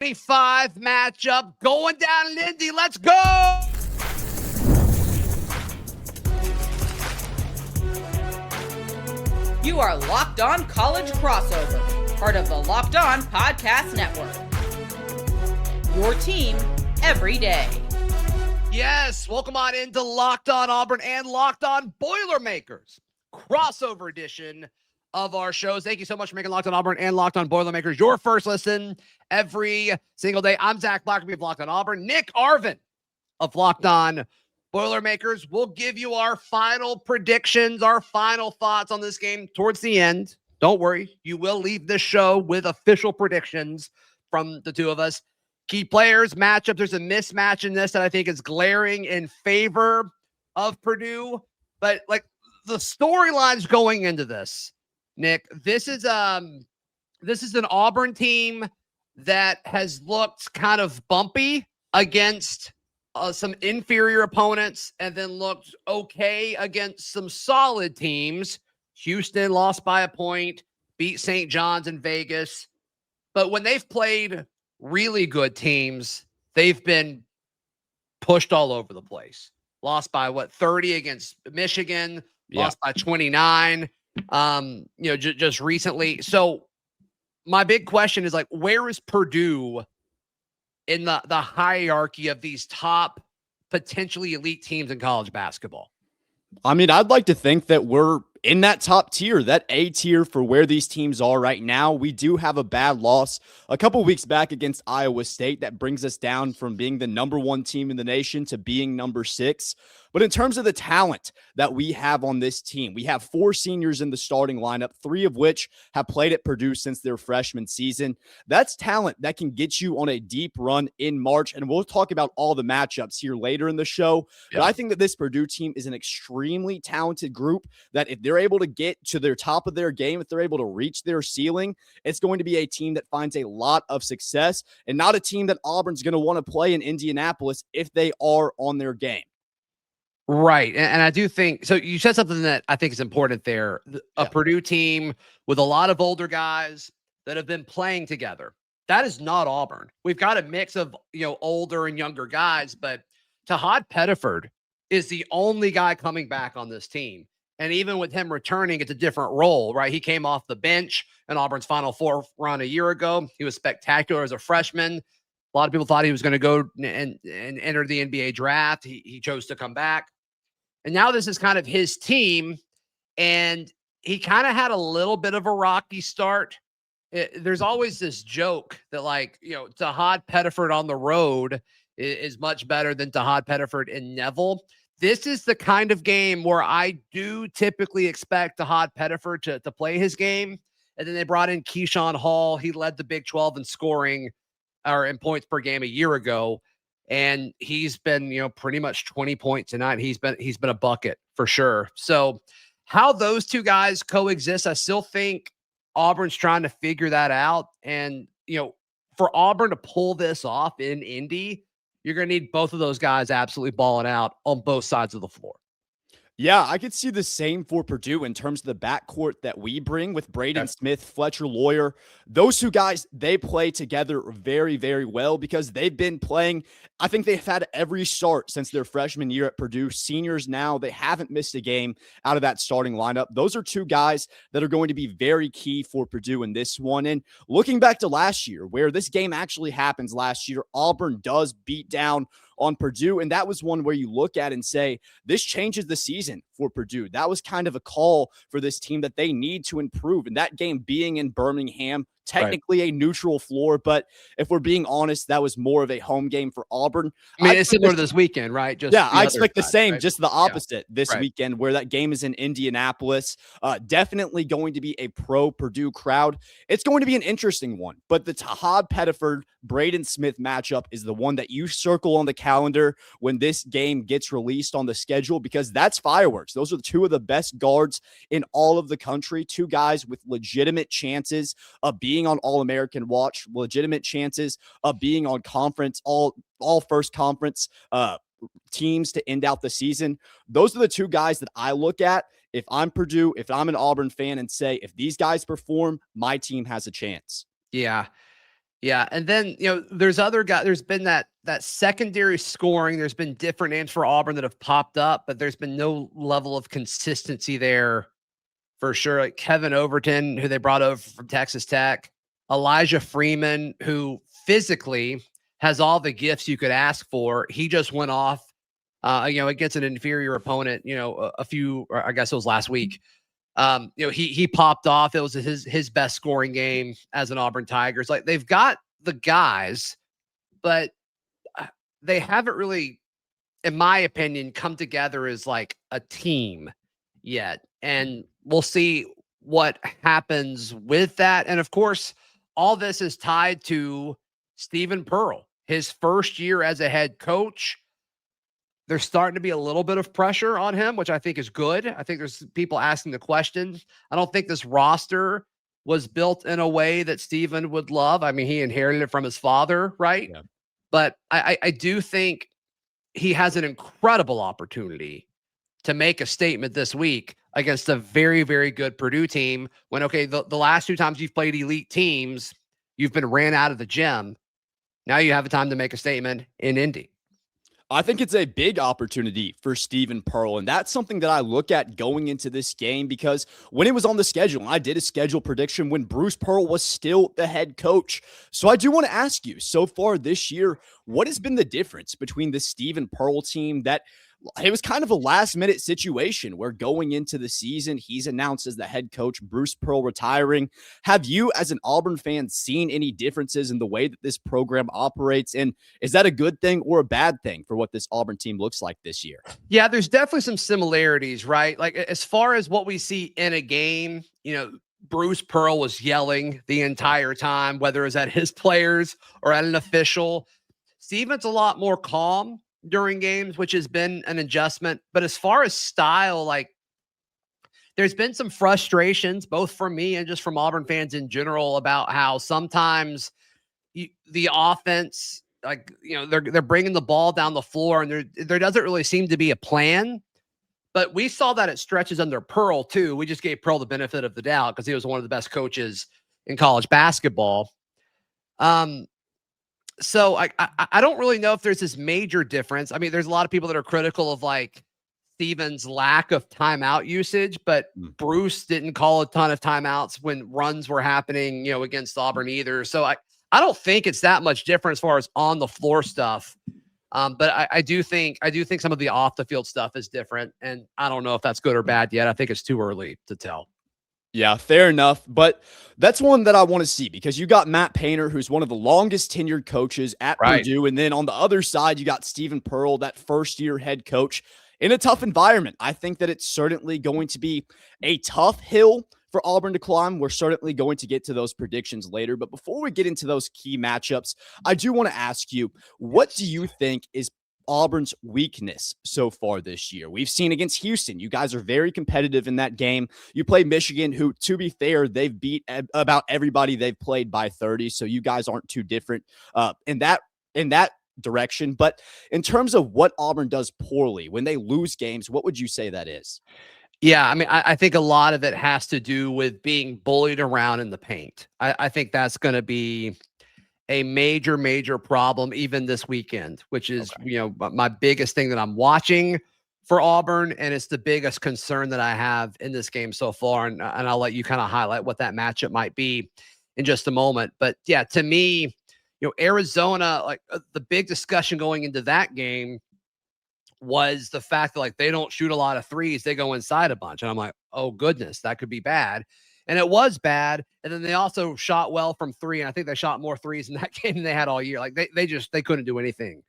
5 matchup going down in Indy. Let's go. You are Locked On College Crossover, part of the Locked On Podcast Network. Your team every day. Yes, welcome on into Locked On Auburn and Locked On Boilermakers, crossover edition of our shows. Thank you so much for making Locked On Auburn and Locked On Boilermakers your first listen every single day. I'm Zach Blackerby of Locked On Auburn. Nick Arvin of Locked On Boilermakers. We'll give you our final predictions, our final thoughts on this game towards the end. Don't worry, you will leave this show with official predictions from the two of us. Key players, matchup. There's a mismatch in this that I think is glaring in favor of Purdue. But like the storylines going into this, Nick, this is an Auburn team that has looked kind of bumpy against some inferior opponents and then looked okay against some solid teams. Houston lost by a point, beat St. John's in Vegas. But when they've played really good teams, they've been pushed all over the place. Lost by 30 against Michigan, lost by 29, just recently. So my big question is where is Purdue in the hierarchy of these top potentially elite teams in college basketball? I mean, I'd like to think that we're in that top tier, that A tier for where these teams are right now. We do have a bad loss a couple weeks back against Iowa State that brings us down from being the number 1 team in the nation to being number 6. But in terms of the talent that we have on this team, we have 4 seniors in the starting lineup, 3 of which have played at Purdue since their freshman season. That's talent that can get you on a deep run in March. And we'll talk about all the matchups here later in the show. But I think that this Purdue team is an extremely talented group that if they're able to get to their top of their game, if they're able to reach their ceiling, it's going to be a team that finds a lot of success and not a team that Auburn's going to want to play in Indianapolis if they are on their game. Right. And I do think, so you said something that I think is important there. A Purdue team with a lot of older guys that have been playing together. That is not Auburn. We've got a mix of, older and younger guys, but Tahaad Pettiford is the only guy coming back on this team. And even with him returning, it's a different role, right? He came off the bench in Auburn's Final Four run a year ago. He was spectacular as a freshman. A lot of people thought he was going to go and enter the NBA draft. He chose to come back. And now this is kind of his team, and he kind of had a little bit of a rocky start. There's always this joke that, Tahaad Pettiford on the road is much better than Tahaad Pettiford in Neville. This is the kind of game where I do typically expect Tahaad Pettiford to play his game. And then they brought in Keshawn Hall. He led the Big 12 in scoring or in points per game a year ago. And he's been, pretty much 20 points tonight. He's been a bucket for sure. So how those two guys coexist, I still think Auburn's trying to figure that out. And, for Auburn to pull this off in Indy, you're going to need both of those guys absolutely balling out on both sides of the floor. Yeah, I could see the same for Purdue in terms of the backcourt that we bring with Braden Smith, Fletcher Lawyer. Those two guys, they play together very, very well because they've been playing. I think they've had every start since their freshman year at Purdue. Seniors now, they haven't missed a game out of that starting lineup. Those are two guys that are going to be very key for Purdue in this one. And looking back to last year, where this game actually happens last year, Auburn does beat down on Purdue. And that was one where you look at and say, this changes the season for Purdue. That was kind of a call for this team that they need to improve. And that game being in Birmingham, technically a neutral floor, but if we're being honest, that was more of a home game for Auburn. I mean, it's similar to this weekend, right? Just I expect the same, right? Just the opposite this weekend, where that game is in Indianapolis. Definitely going to be a pro Purdue crowd. It's going to be an interesting one, but the Tahaad Pettiford, Braden Smith matchup is the one that you circle on the calendar when this game gets released on the schedule, because that's fireworks. Those are two of the best guards in all of the country, two guys with legitimate chances of being on All-American watch, legitimate chances of being on conference, all first conference teams to end out the season. Those are the two guys that I look at if I'm Purdue, if I'm an Auburn fan, and say, if these guys perform, my team has a chance. Yeah. Yeah, and then there's other guys. There's been that secondary scoring. There's been different names for Auburn that have popped up, but there's been no level of consistency there for sure. Like Kevin Overton, who they brought over from Texas Tech, Elijah Freeman, who physically has all the gifts you could ask for. He just went off, against an inferior opponent. I guess it was last week. He popped off. It was his best scoring game as an Auburn Tigers. Like, they've got the guys, but they haven't really, in my opinion, come together as like a team yet. And we'll see what happens with that. And of course, all this is tied to Stephen Pearl, his first year as a head coach. There's starting to be a little bit of pressure on him, which I think is good. I think there's people asking the questions. I don't think this roster was built in a way that Stephen would love. I mean, he inherited it from his father, right? Yeah. But I do think he has an incredible opportunity to make a statement this week against a very, very good Purdue team when, the last 2 times you've played elite teams, you've been ran out of the gym. Now you have a time to make a statement in Indy. I think it's a big opportunity for Stephen Pearl, and that's something that I look at going into this game because when it was on the schedule, I did a schedule prediction when Bruce Pearl was still the head coach. So I do want to ask you, so far this year, what has been the difference between the Stephen Pearl team that it was kind of a last-minute situation where going into the season, he's announced as the head coach, Bruce Pearl retiring. Have you, as an Auburn fan, seen any differences in the way that this program operates? And is that a good thing or a bad thing for what this Auburn team looks like this year? Yeah, there's definitely some similarities, right? Like, as far as what we see in a game, Bruce Pearl was yelling the entire time, whether it was at his players or at an official. Stephen's a lot more calm during games, which has been an adjustment. But as far as style, like, there's been some frustrations, both from me and just from Auburn fans in general, about how sometimes the offense, they're bringing the ball down the floor and there doesn't really seem to be a plan. But we saw that it stretches under Pearl too. We just gave Pearl the benefit of the doubt because he was one of the best coaches in college basketball. So I don't really know if there's this major difference. I mean, there's a lot of people that are critical of like Stephen's lack of timeout usage, but Bruce didn't call a ton of timeouts when runs were happening, against Auburn either. So I don't think it's that much different as far as on the floor stuff. But I do think some of the off the field stuff is different, and I don't know if that's good or bad yet. I think it's too early to tell. Yeah, fair enough. But that's one that I want to see because you got Matt Painter, who's one of the longest tenured coaches at Purdue. And then on the other side, you got Stephen Pearl, that first-year head coach in a tough environment. I think that it's certainly going to be a tough hill for Auburn to climb. We're certainly going to get to those predictions later. But before we get into those key matchups, I do want to ask you, what do you think is Auburn's weakness so far this year? We've seen against Houston, you guys are very competitive in that game. You play Michigan, who, to be fair, they've beat about everybody they've played by 30. So you guys aren't too different in that direction. But in terms of what Auburn does poorly when they lose games, what would you say that is? Yeah, I mean, I think a lot of it has to do with being bullied around in the paint. I think that's going to be a major, major problem even this weekend, which is, my biggest thing that I'm watching for Auburn. And it's the biggest concern that I have in this game so far. And I'll let you kind of highlight what that matchup might be in just a moment. But yeah, to me, Arizona, like the big discussion going into that game was the fact that like they don't shoot a lot of threes. They go inside a bunch. And I'm like, oh goodness, that could be bad. And it was bad. And then they also shot well from 3. And I think they shot more threes in that game than they had all year. Like they couldn't do anything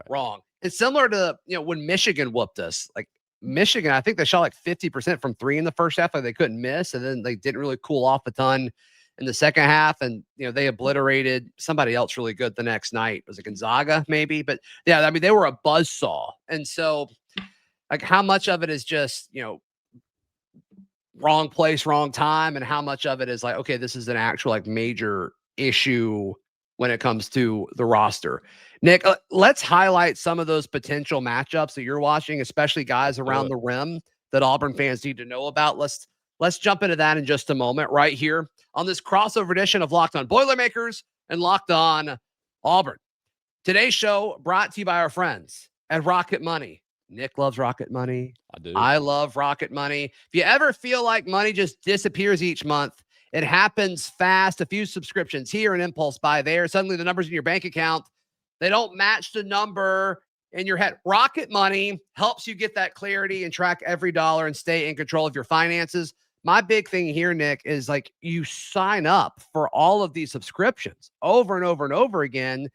wrong. It's similar to, when Michigan whooped us. Like Michigan, I think they shot like 50% from 3 in the first half. Like they couldn't miss. And then they didn't really cool off a ton in the second half. And, they obliterated somebody else really good the next night. Was it Gonzaga maybe? But yeah, I mean, they were a buzzsaw. And so like how much of it is just, wrong place, wrong time, and how much of it is like, okay, this is an actual like major issue when it comes to the roster. Nick, let's highlight some of those potential matchups that you're watching, especially guys around the rim that Auburn fans need to know about. Let's jump into that in just a moment right here on this crossover edition of Locked On Boilermakers, and Locked On Auburn. Today's show brought to you by our friends at Rocket Money. Nick loves Rocket Money. I do. I love Rocket Money. If you ever feel like money just disappears each month, it happens fast. A few subscriptions here, an impulse buy there. Suddenly the numbers in your bank account, they don't match the number in your head. Rocket Money helps you get that clarity and track every dollar and stay in control of your finances. My big thing here, Nick, is like you sign up for all of these subscriptions over and over and over again.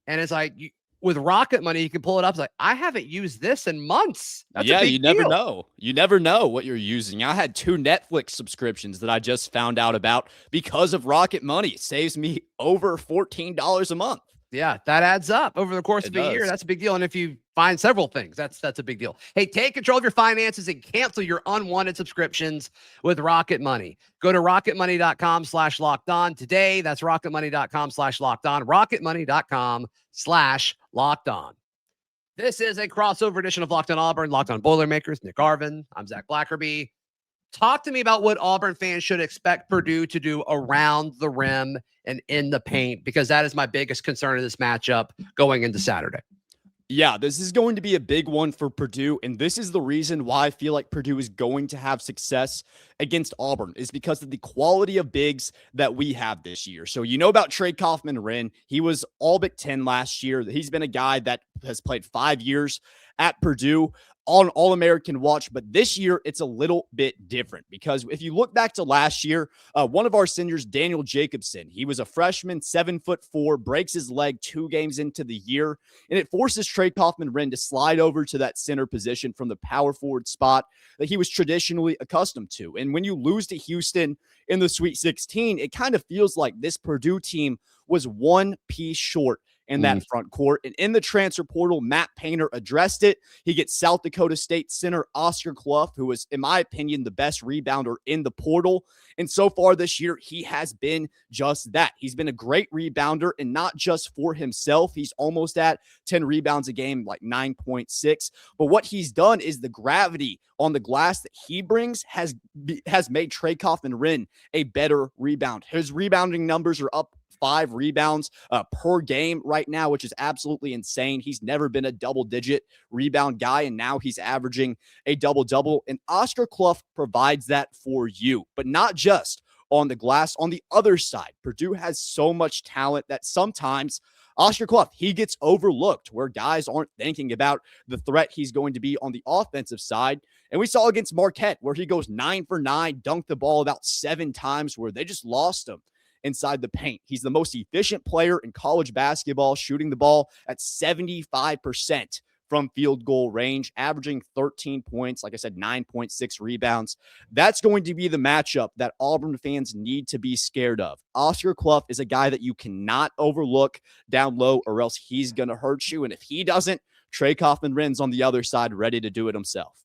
And it's like with Rocket Money, you can pull it up. It's like, I haven't used this in months. That's a big you never deal. know. You never know what you're using. I had 2 Netflix subscriptions that I just found out about because of Rocket Money. It saves me over $14 a month. Yeah, that adds up over the course of a year. That's a big deal. And if you find several things, that's a big deal. Hey, take control of your finances and cancel your unwanted subscriptions with Rocket Money. Go to rocketmoney.com/lockedon today. That's rocketmoney.com/lockedon. rocketmoney.com/lockedon. This is a crossover edition of Locked On Auburn, Locked On Boilermakers. Nick Arvin. I'm Zach Blackerby. Talk to me about what Auburn fans should expect Purdue to do around the rim and in the paint, because that is my biggest concern in this matchup going into Saturday. Yeah, this is going to be a big one for Purdue, and this is the reason why I feel like Purdue is going to have success against Auburn, is because of the quality of bigs that we have this year. So you know about Trey Kaufman-Renn. He was all Big Ten last year. He's been a guy that has played 5 years at Purdue on All-American watch, but this year it's a little bit different because if you look back to last year, one of our seniors, Daniel Jacobson, he was a freshman, 7'4", breaks his leg 2 games into the year, and it forces Trey Kaufman-Renn to slide over to that center position from the power forward spot that he was traditionally accustomed to. And when you lose to Houston in the Sweet 16, it kind of feels like this Purdue team was one piece short in that front court. And in the transfer portal, Matt Painter addressed it. He gets South Dakota State center Oscar Clough, who is, in my opinion, the best rebounder in the portal. And so far this year, he has been just that. He's been a great rebounder, and not just for himself. He's almost at 10 rebounds a game, like 9.6. But what he's done is the gravity on the glass that he brings has made Trey Kaufman-Renn a better rebound. His rebounding numbers are up 5 rebounds per game right now, which is absolutely insane. He's never been a double-digit rebound guy, and now he's averaging a double-double. And Oscar Clough provides that for you, but not just on the glass. On the other side, Purdue has so much talent that sometimes Oscar Clough, he gets overlooked where guys aren't thinking about the threat he's going to be on the offensive side. And we saw against Marquette where he goes 9 for 9, dunked the ball about 7 times where they just lost him inside the paint. He's the most efficient player in college basketball, shooting the ball at 75% from field goal range, averaging 13 points, like I said, 9.6 rebounds. That's going to be the matchup that Auburn fans need to be scared of. Oscar Clough is a guy that you cannot overlook down low, or else he's going to hurt you. And if he doesn't, Trey Kaufman-Renn's on the other side, ready to do it himself.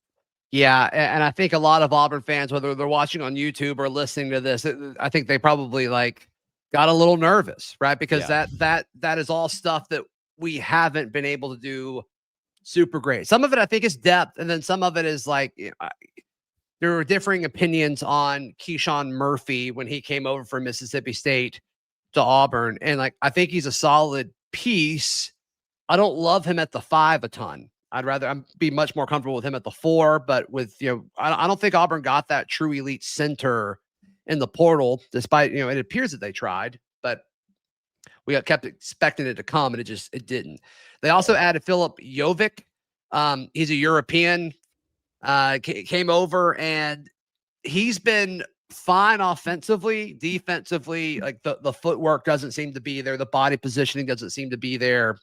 Yeah, and I think a lot of Auburn fans, whether they're watching on YouTube or listening to this, I think they probably got a little nervous, right? Because that is all stuff that we haven't been able to do super great. Some of it I think is depth, and then some of it is there were differing opinions on Keshawn Murphy when he came over from Mississippi State to Auburn, and I think he's a solid piece. I don't love him at the 5 a ton. I'd rather be much more comfortable with him at the 4, but with, I don't think Auburn got that true elite center in the portal, despite, it appears that they tried, but we kept expecting it to come and it didn't. They also added Filip Jovic. He's a European, came over, and he's been fine offensively. Defensively, the footwork doesn't seem to be there. The body positioning doesn't seem to be there.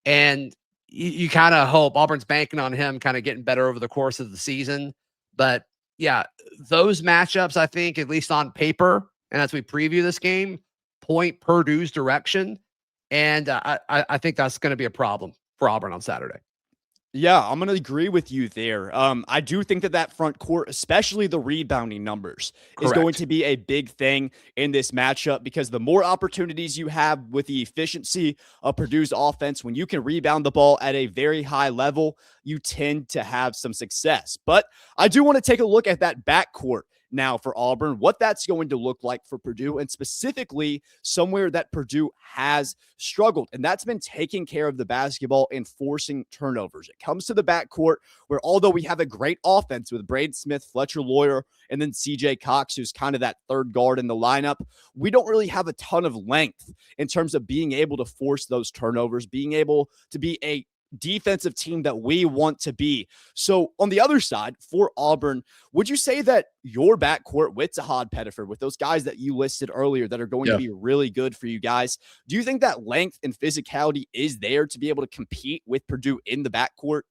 And you kind of hope Auburn's banking on him kind of getting better over the course of the season. But yeah, those matchups, I think, at least on paper, and as we preview this game, point Purdue's direction. And I think that's going to be a problem for Auburn on Saturday. Yeah, I'm going to agree with you there. I do think that front court, especially the rebounding numbers, is going to be a big thing in this matchup, because the more opportunities you have with the efficiency of Purdue's offense, when you can rebound the ball at a very high level, you tend to have some success. But I do want to take a look at that backcourt now for Auburn, what that's going to look like for Purdue, and specifically somewhere that Purdue has struggled, and that's been taking care of the basketball and forcing turnovers. It comes to the backcourt where, although we have a great offense with Braden Smith, Fletcher Lawyer, and then CJ Cox, who's kind of that third guard in the lineup, we don't really have a ton of length in terms of being able to force those turnovers, being able to be a defensive team that we want to be. So on the other side for Auburn, would you say that your backcourt with Tahaad, Pettiford, with those guys that you listed earlier that are going to be really good for you guys, do you think that length and physicality is there to be able to compete with Purdue in the backcourt?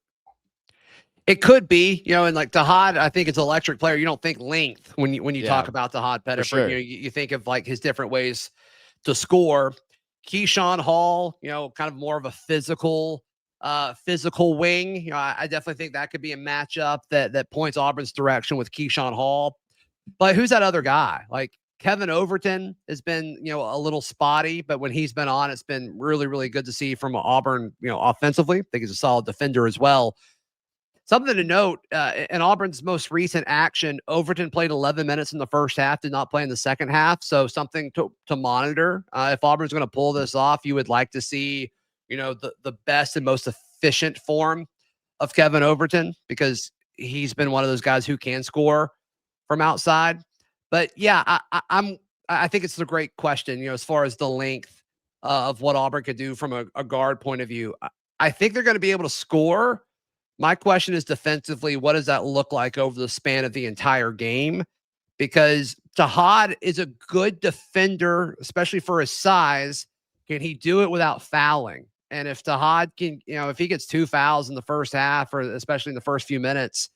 It could be, and like Tahaad, I think it's an electric player. You don't think length when you talk about Tahaad Pettiford. Sure. You think of like his different ways to score. Keshawn Hall, kind of more of a physical wing. I definitely think that could be a matchup that points Auburn's direction with Keshawn Hall. But who's that other guy? Like Kevin Overton has been, a little spotty, but when he's been on, it's been really, really good to see from Auburn, offensively. I think he's a solid defender as well. Something to note, in Auburn's most recent action, Overton played 11 minutes in the first half, did not play in the second half. So something to monitor. If Auburn's going to pull this off, you would like to see, the best and most efficient form of Kevin Overton, because he's been one of those guys who can score from outside. But yeah, I think it's a great question, as far as the length of what Auburn could do from a guard point of view. I think they're going to be able to score. My question is defensively, what does that look like over the span of the entire game? Because Tahaad is a good defender, especially for his size. Can he do it without fouling? And if Tahaad can, if he gets 2 fouls in the first half, or especially in the first few minutes,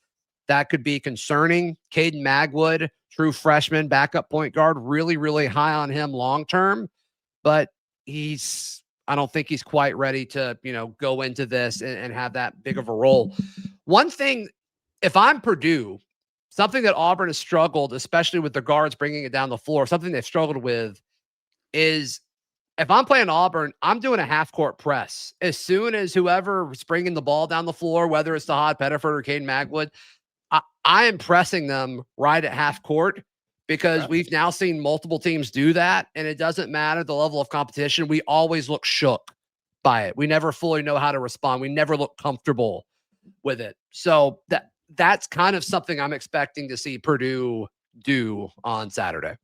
that could be concerning. Caden Magwood, true freshman, backup point guard, really, really high on him long-term, but I don't think he's quite ready to, go into this and have that big of a role. One thing, if I'm Purdue, something that Auburn has struggled, especially with the guards bringing it down the floor, something they've struggled with is, if I'm playing Auburn, I'm doing a half-court press. As soon as whoever's bringing the ball down the floor, whether it's Tahaad Pettiford or Caden Magwood, I am pressing them right at half court, because we've now seen multiple teams do that, and it doesn't matter the level of competition. We always look shook by it. We never fully know how to respond. We never look comfortable with it. So that's kind of something I'm expecting to see Purdue do on Saturday.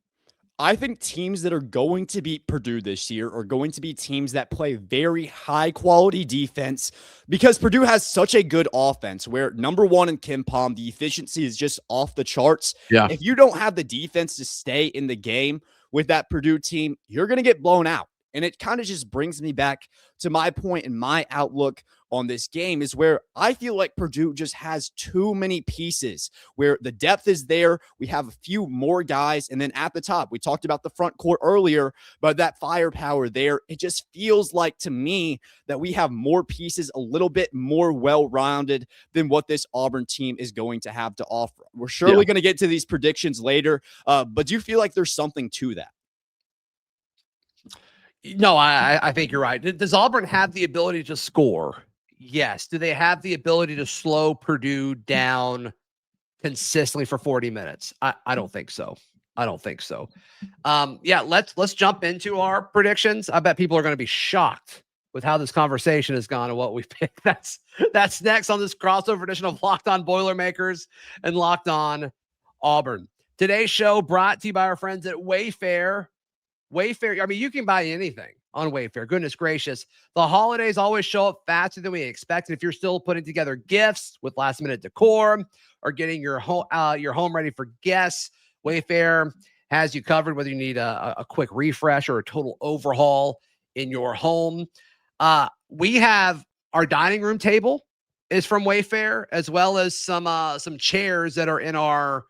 I think teams that are going to beat Purdue this year are going to be teams that play very high quality defense, because Purdue has such a good offense where, number one in KenPom, the efficiency is just off the charts. Yeah. If you don't have the defense to stay in the game with that Purdue team, you're going to get blown out. And it kind of just brings me back to my point and my outlook on this game, is where I feel like Purdue just has too many pieces, where the depth is there. We have a few more guys. And then at the top, we talked about the front court earlier, but that firepower there, it just feels like to me that we have more pieces, a little bit more well-rounded than what this Auburn team is going to have to offer. We're surely going to get to these predictions later, but do you feel like there's something to that? No, I think you're right. Does Auburn have the ability to score? Yes. Do they have the ability to slow Purdue down consistently for 40 minutes? I don't think so. Yeah, let's jump into our predictions. I bet people are going to be shocked with how this conversation has gone and what we've picked. That's next on this crossover edition of Locked On Boilermakers and Locked On Auburn. Today's show brought to you by our friends at Wayfair. Wayfair, I mean, you can buy anything on Wayfair. Goodness gracious. The holidays always show up faster than we expected. If you're still putting together gifts with last minute decor or getting your home ready for guests, Wayfair has you covered, whether you need a quick refresh or a total overhaul in your home. We have our dining room table is from Wayfair, as well as some chairs that are in our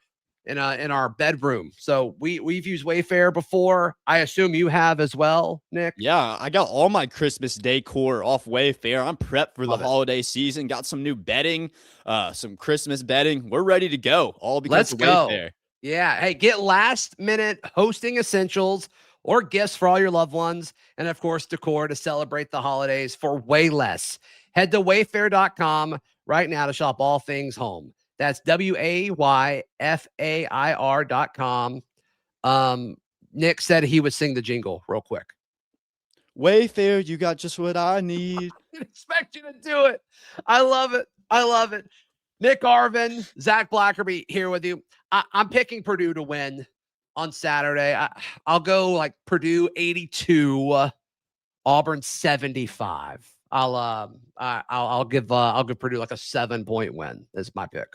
bedroom. So we've used Wayfair before. I assume you have as well, Nick. Yeah, I got all my Christmas decor off Wayfair. I'm prepped for the holiday season. Got some new bedding, some Christmas bedding. We're ready to go. All because of Wayfair. Yeah. Hey, get last minute hosting essentials or gifts for all your loved ones. And of course, decor to celebrate the holidays for way less. Head to wayfair.com right now to shop all things home. That's WAYFAIR.com. Nick said he would sing the jingle real quick. Wayfair, you got just what I need. I didn't expect you to do it. I love it. I love it. Nick Arvin, Zach Blackerby here with you. I'm picking Purdue to win on Saturday. I'll go like Purdue 82, Auburn 75. I'll give Purdue like a 7-point win. Is my pick.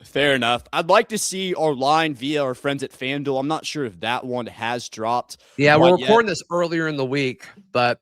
Fair enough. I'd like to see our line via our friends at FanDuel. I'm not sure if that one has dropped. Yeah, we're recording this earlier in the week, but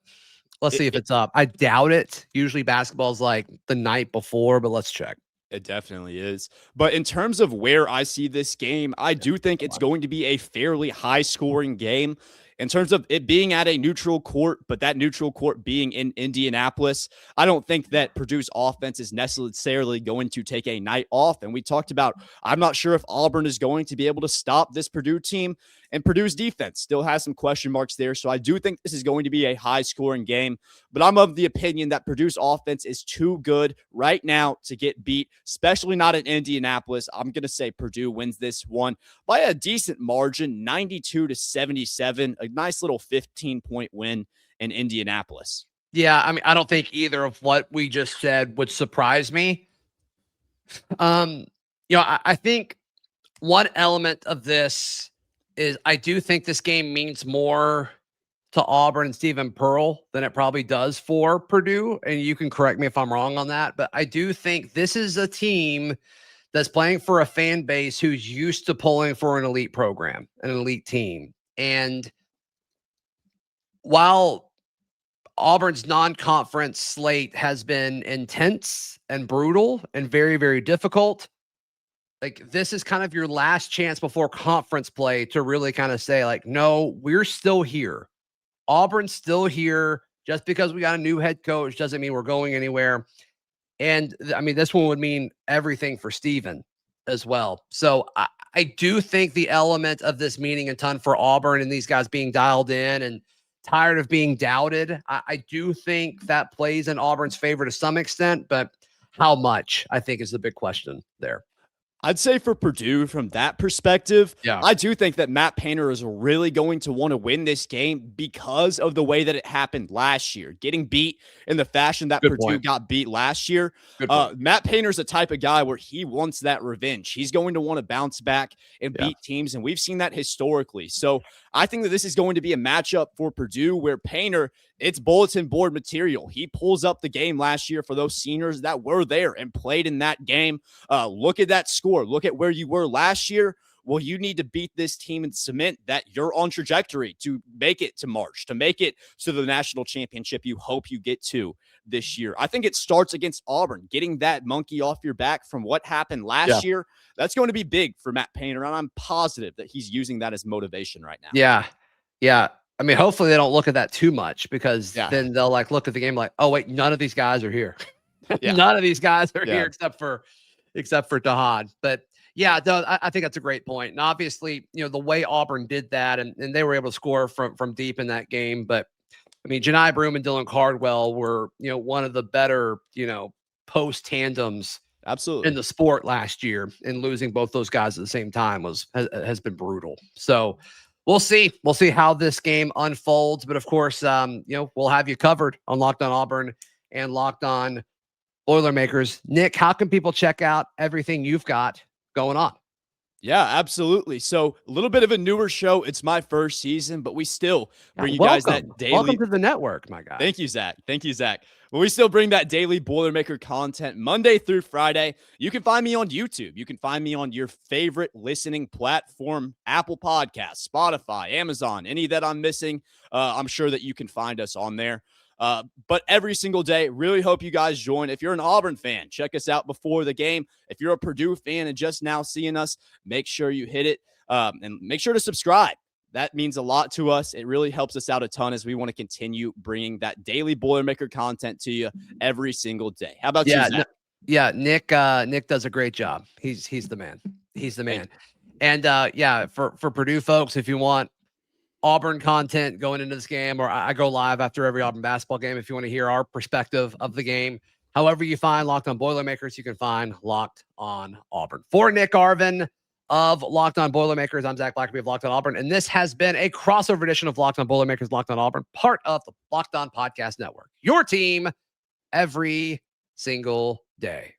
let's see if it's up. I doubt it. Usually basketball's like the night before, but let's check. It definitely is. But in terms of where I see this game, I do think it's going to be a fairly high-scoring game. In terms of it being at a neutral court, but that neutral court being in Indianapolis, I don't think that Purdue's offense is necessarily going to take a night off. And we talked about, I'm not sure if Auburn is going to be able to stop this Purdue team, and Purdue's defense still has some question marks there. So I do think this is going to be a high-scoring game, but I'm of the opinion that Purdue's offense is too good right now to get beat, especially not in Indianapolis. I'm going to say Purdue wins this one by a decent margin, 92-77, a nice little 15-point win in Indianapolis. Yeah, I mean, I don't think either of what we just said would surprise me. I think one element of this is I do think this game means more to Auburn and Stephen Pearl than it probably does for Purdue. And you can correct me if I'm wrong on that, but I do think this is a team that's playing for a fan base who's used to pulling for an elite program, an elite team. And while Auburn's non-conference slate has been intense and brutal and very, very difficult, like this is kind of your last chance before conference play to really kind of say like, no, we're still here. Auburn's still here. Just because we got a new head coach doesn't mean we're going anywhere. And I mean, this one would mean everything for Steven as well. So I do think the element of this meaning a ton for Auburn and these guys being dialed in and tired of being doubted. I do think that plays in Auburn's favor to some extent, but how much I think is the big question there. I'd say for Purdue, from that perspective, yeah, I do think that Matt Painter is really going to want to win this game because of the way that it happened last year, getting beat in the fashion that Purdue got beat last year. Matt Painter's the type of guy where he wants that revenge. He's going to want to bounce back and beat teams, and we've seen that historically. So I think that this is going to be a matchup for Purdue where Painter, it's bulletin board material. He pulls up the game last year for those seniors that were there and played in that game. Look at that score. Look at where you were last year. Well, you need to beat this team and cement that you're on trajectory to make it to March, to make it to the national championship you hope you get to this year. I think it starts against Auburn, getting that monkey off your back from what happened last year. That's going to be big for Matt Painter, and I'm positive that he's using that as motivation right now. Yeah. I mean, hopefully they don't look at that too much because then they'll like look at the game like, oh wait, none of these guys are here. None of these guys are here except for Tahaad. But yeah, I think that's a great point. And obviously, the way Auburn did that and they were able to score from deep in that game. But I mean, Janai Broome and Dylan Cardwell were, one of the better, post tandems absolutely in the sport last year, and losing both those guys at the same time has been brutal. So we'll see how this game unfolds. But of course, we'll have you covered on Locked On Auburn and Locked On Boilermakers. Nick, how can people check out everything you've got going on? Yeah, absolutely. So a little bit of a newer show. It's my first season, but we still bring you guys that daily. Welcome to the network, my guy. Thank you, Zach. But we still bring that daily Boilermaker content Monday through Friday. You can find me on YouTube. You can find me on your favorite listening platform, Apple Podcasts, Spotify, Amazon, any that I'm missing. I'm sure that you can find us on there. But every single day, really hope you guys join. If you're an Auburn fan, check us out before the game. If you're a Purdue fan and just now seeing us, make sure you hit it and make sure to subscribe. That means a lot to us. It really helps us out a ton as we want to continue bringing that daily Boilermaker content to you every single day. How about you, Zach? Nick does a great job. He's the man. He's the man. And for Purdue folks, if you want Auburn content going into this game, or I go live after every Auburn basketball game, if you want to hear our perspective of the game, However you find Locked On Boilermakers, you can find Locked On Auburn. For Nick Arvin of Locked On Boilermakers, I'm Zach Blackerby of Locked On Auburn, and this has been a crossover edition of Locked On Boilermakers, Locked On Auburn, part of the Locked On Podcast Network. Your team every single day.